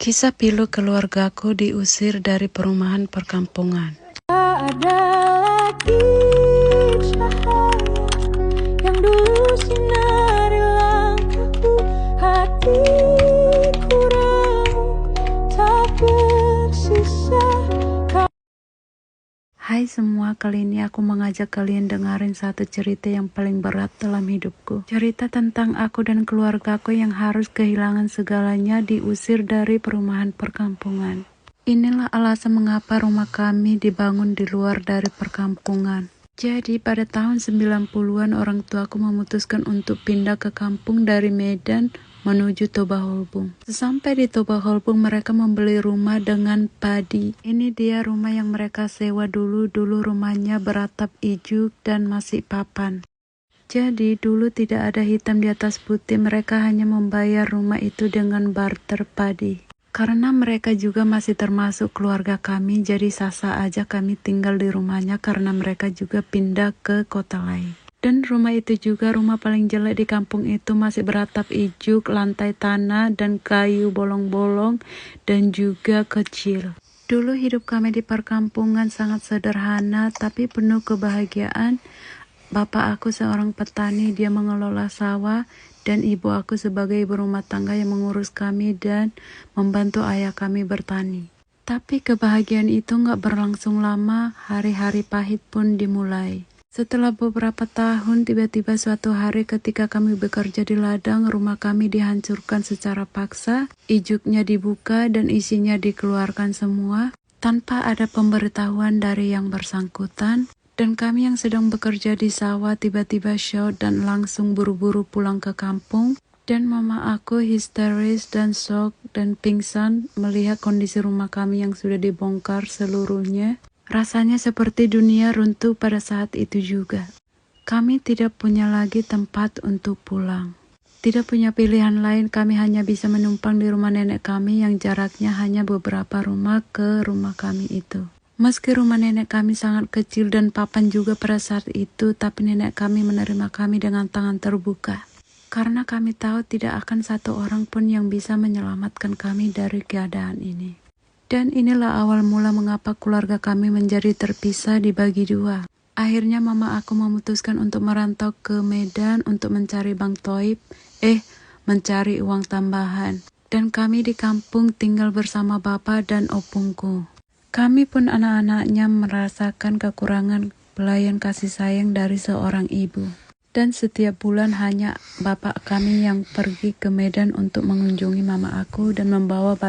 Kisah pilu keluargaku diusir dari perumahan perkampungan. Tak ada lagi cahaya yang dulu sinari langkahku, hatiku remuk, tak bersisa. Hai semua, kali ini aku mengajak kalian dengerin satu cerita yang paling berat dalam hidupku. Cerita tentang aku dan keluargaku yang harus kehilangan segalanya, diusir dari perumahan perkampungan. Inilah alasan mengapa rumah kami dibangun di luar dari perkampungan. Jadi pada tahun 90-an orang tuaku memutuskan untuk pindah ke kampung dari Medan menuju Toba Holbung. Sesampai di Toba Holbung mereka membeli rumah dengan padi. Ini dia rumah yang mereka sewa dulu rumahnya beratap ijuk dan masih papan. Jadi dulu tidak ada hitam di atas putih, mereka hanya membayar rumah itu dengan barter padi. Karena mereka juga masih termasuk keluarga kami, jadi sah-sah aja kami tinggal di rumahnya karena mereka juga pindah ke kota lain. Dan rumah itu juga rumah paling jelek di kampung itu, masih beratap ijuk, lantai tanah dan kayu bolong-bolong dan juga kecil. Dulu hidup kami di perkampungan sangat sederhana tapi penuh kebahagiaan. Bapak aku seorang petani, dia mengelola sawah, dan ibu aku sebagai ibu rumah tangga yang mengurus kami dan membantu ayah kami bertani. Tapi kebahagiaan itu gak berlangsung lama, hari-hari pahit pun dimulai. Setelah beberapa tahun, tiba-tiba suatu hari ketika kami bekerja di ladang, rumah kami dihancurkan secara paksa, ijuknya dibuka dan isinya dikeluarkan semua, tanpa ada pemberitahuan dari yang bersangkutan. Dan kami yang sedang bekerja di sawah tiba-tiba shock dan langsung buru-buru pulang ke kampung. Dan mama aku histeris dan shock dan pingsan melihat kondisi rumah kami yang sudah dibongkar seluruhnya. Rasanya seperti dunia runtuh pada saat itu juga. Kami tidak punya lagi tempat untuk pulang. Tidak punya pilihan lain, kami hanya bisa menumpang di rumah nenek kami yang jaraknya hanya beberapa rumah ke rumah kami itu. Meski rumah nenek kami sangat kecil dan papan juga pada saat itu, tapi nenek kami menerima kami dengan tangan terbuka. Karena kami tahu tidak akan satu orang pun yang bisa menyelamatkan kami dari keadaan ini. Dan inilah awal mula mengapa keluarga kami menjadi terpisah, dibagi dua. Akhirnya mama aku memutuskan untuk merantau ke Medan untuk mencari Bang Toib, mencari uang tambahan. Dan kami di kampung tinggal bersama bapak dan opungku. Kami pun anak-anaknya merasakan kekurangan pelayan kasih sayang dari seorang ibu. Dan setiap bulan hanya bapak kami yang pergi ke Medan untuk mengunjungi mama aku dan membawa barang